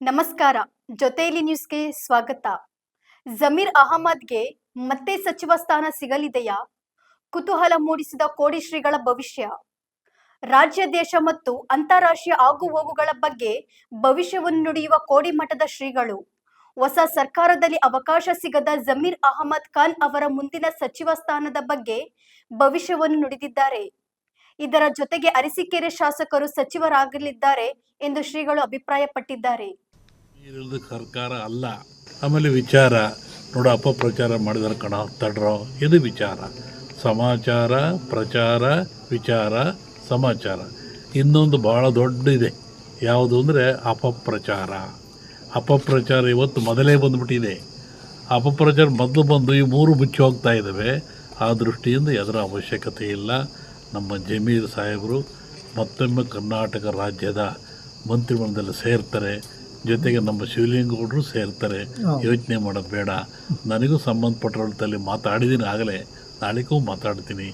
ನಮಸ್ಕಾರ. ಜೊತೆಯಲ್ಲಿ ನ್ಯೂಸ್ಗೆ ಸ್ವಾಗತ. ಜಮೀರ್ ಅಹಮದ್ಗೆ ಮತ್ತೆ ಸಚಿವ ಸ್ಥಾನ ಸಿಗಲಿದೆಯಾ? ಕುತೂಹಲ ಮೂಡಿಸಿದ ಕೋಡಿ ಶ್ರೀಗಳ ಭವಿಷ್ಯ. ರಾಜ್ಯ, ದೇಶ ಮತ್ತು ಅಂತಾರಾಷ್ಟ್ರೀಯ ಆಗುಹೋಗುಗಳ ಬಗ್ಗೆ ಭವಿಷ್ಯವನ್ನು ನುಡಿಯುವ ಕೋಡಿ ಮಠದ ಶ್ರೀಗಳು ಹೊಸ ಸರ್ಕಾರದಲ್ಲಿ ಅವಕಾಶ ಸಿಗದ ಜಮೀರ್ ಅಹಮದ್ ಖಾನ್ ಅವರ ಮುಂದಿನ ಸಚಿವ ಸ್ಥಾನದ ಬಗ್ಗೆ ಭವಿಷ್ಯವನ್ನು ನುಡಿದಿದ್ದಾರೆ. ಇದರ ಜೊತೆಗೆ ಅರಸೀಕೆರೆ ಶಾಸಕರು ಸಚಿವರಾಗಲಿದ್ದಾರೆ ಎಂದು ಶ್ರೀಗಳು ಅಭಿಪ್ರಾಯಪಟ್ಟಿದ್ದಾರೆ. ಸರ್ಕಾರ ಅಲ್ಲ. ಆಮೇಲೆ ವಿಚಾರ ನೋಡ, ಅಪಪ್ರಚಾರ ಮಾಡಿದಾರೆ ಕಣ ತಡ್ರೋ. ಇದು ವಿಚಾರ, ಸಮಾಚಾರ, ಪ್ರಚಾರ, ವಿಚಾರ, ಸಮಾಚಾರ. ಇನ್ನೊಂದು ಭಾಳ ದೊಡ್ಡದಿದೆ. ಯಾವುದು ಅಂದರೆ ಅಪಪ್ರಚಾರ. ಅಪಪ್ರಚಾರ ಇವತ್ತು ಮೊದಲೇ ಬಂದುಬಿಟ್ಟಿದೆ. ಅಪಪ್ರಚಾರ ಮೊದಲು ಬಂದು ಈ ಮೂರು ಮುಚ್ಚಿ ಹೋಗ್ತಾ ಇದ್ದಾವೆ. ಆ ದೃಷ್ಟಿಯಿಂದ ಅದರ ಅವಶ್ಯಕತೆ ಇಲ್ಲ. ನಮ್ಮ ಜಮೀರ್ ಸಾಹೇಬರು ಮತ್ತೊಮ್ಮೆ ಕರ್ನಾಟಕ ರಾಜ್ಯದ ಮಂತ್ರಿಮಂಡಲದಲ್ಲಿ ಸೇರ್ತಾರೆ. ಜೊತೆಗೆ ನಮ್ಮ ಶಿವಲಿಂಗೌಡರು ಸೇರ್ತಾರೆ. ಯೋಚನೆ ಮಾಡೋದು ಬೇಡ. ನನಗೂ ಸಂಬಂಧಪಟ್ಟರಲ್ಲಿ ಮಾತಾಡಿದ್ದೀನಿ, ಆಗಲೇ ನಾಳೆಗೂ ಮಾತಾಡ್ತೀನಿ.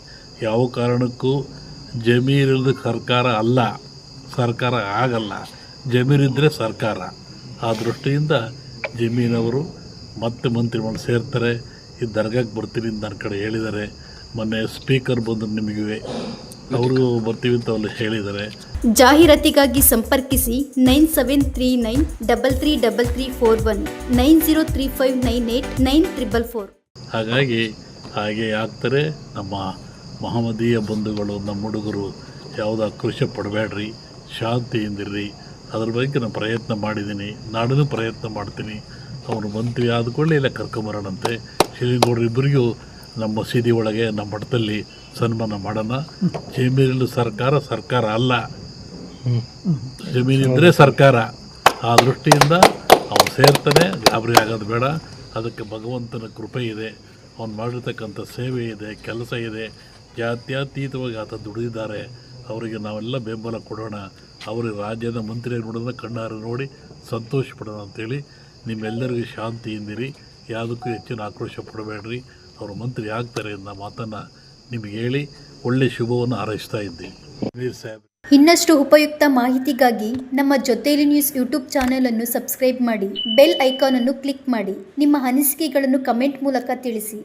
ಯಾವ ಕಾರಣಕ್ಕೂ ಜಮೀರಿಲ್ಲದ ಸರ್ಕಾರ ಅಲ್ಲ, ಸರ್ಕಾರ ಆಗಲ್ಲ. ಜಮೀರಿದ್ದರೆ ಸರ್ಕಾರ. ಆ ದೃಷ್ಟಿಯಿಂದ ಜಮೀನವರು ಮತ್ತೆ ಮಂತ್ರಿಮಂಡಲ ಸೇರ್ತಾರೆ. ಈ ದರ್ಗಾಕ್ಕೆ ಬರ್ತೀನಿ ಅಂತ ನನ್ನ ಕಡೆ ಹೇಳಿದ್ದಾರೆ. ಮೊನ್ನೆ ಸ್ಪೀಕರ್ ಬಂದರು, ನಿಮಗೆ ಅವರು ಬರ್ತೀವಿ ಅಂತ ಅವರು ಹೇಳಿದ್ದಾರೆ. ಜಾಹೀರಾತಿಗಾಗಿ ಸಂಪರ್ಕಿಸಿ 9739333341 9035989444. ಹಾಗೆ ಆಗ್ತಾರೆ. ನಮ್ಮ ಮಹಮ್ಮದೀಯ ಬಂಧುಗಳು, ನಮ್ಮ ಹುಡುಗರು ಯಾವುದೋ ಆಕ್ರೋಶ ಪಡಬೇಡ್ರಿ, ಶಾಂತಿಯಿಂದಿರ್ರಿ. ಅದ್ರ ಬಗ್ಗೆ ನಾನು ಪ್ರಯತ್ನ ಮಾಡಿದ್ದೀನಿ, ನಾಡೂ ಪ್ರಯತ್ನ ಮಾಡ್ತೀನಿ. ಅವರು ಮಂತ್ರಿ ಆದ್ಕೊಳ್ಳಿ ಇಲ್ಲ ಕರ್ಕೊಂಬರೋಣಂತೆ. ಶಿವಲಿಂಗೌಡರು ಇಬ್ಬರಿಗೂ ನಮ್ಮ ಮಸೀದಿ ಒಳಗೆ ನಮ್ಮ ಮಠದಲ್ಲಿ ಸನ್ಮಾನ ಮಾಡೋಣ. ಜಮೀನಿನ ಸರ್ಕಾರ ಅಲ್ಲ, ಜಮೀನಿದ್ರೆ ಸರ್ಕಾರ. ಆ ದೃಷ್ಟಿಯಿಂದ ಅವನು ಸೇರ್ತಾನೆ, ಗಾಬರಿ ಆಗೋದು ಬೇಡ. ಅದಕ್ಕೆ ಭಗವಂತನ ಕೃಪೆ ಇದೆ, ಅವನು ಮಾಡಿರ್ತಕ್ಕಂಥ ಸೇವೆ ಇದೆ, ಕೆಲಸ ಇದೆ. ಜಾತ್ಯತೀತವಾಗಿ ಆತ ದುಡಿದಿದ್ದಾರೆ. ಅವರಿಗೆ ನಾವೆಲ್ಲ ಬೆಂಬಲ ಕೊಡೋಣ. ಅವರಿಗೆ ರಾಜ್ಯದ ಮಂತ್ರಿ ನೋಡೋದನ್ನ ಕಣ್ಣಾರೆ ನೋಡಿ ಸಂತೋಷ ಪಡೋಣ ಅಂತೇಳಿ ನಿಮ್ಮೆಲ್ಲರಿಗೂ ಶಾಂತಿಯಿಂದಿರಿ. ಯಾವುದಕ್ಕೂ ಹೆಚ್ಚಿನ ಆಕ್ರೋಶ ಪಡಬೇಡ್ರಿ. ಅವರು ಮಂತ್ರಿ ಆಗ್ತಾರೆ ಅನ್ನೋ ಮಾತನ್ನು ನಿಮಗೆ ಹೇಳಿ ಒಳ್ಳೆ ಶುಭವನ್ನು ಹಾರೈಸ್ತಾ ಇದ್ದೀನಿ. ಸಾಹೇಬ್, ಇನ್ನಷ್ಟು ಉಪಯುಕ್ತ ಮಾಹಿತಿಗಾಗಿ ನಮ್ಮ ಜೊತೆಯಲ್ಲಿ ನ್ಯೂಸ್ ಯೂಟ್ಯೂಬ್ ಚಾನೆಲ್ ಅನ್ನು ಸಬ್ಸ್ಕ್ರೈಬ್ ಮಾಡಿ, ಬೆಲ್ ಐಕಾನ್ ಅನ್ನು ಕ್ಲಿಕ್ ಮಾಡಿ. ನಿಮ್ಮ ಅನಿಸಿಕೆಗಳನ್ನು ಕಮೆಂಟ್ ಮೂಲಕ ತಿಳಿಸಿ.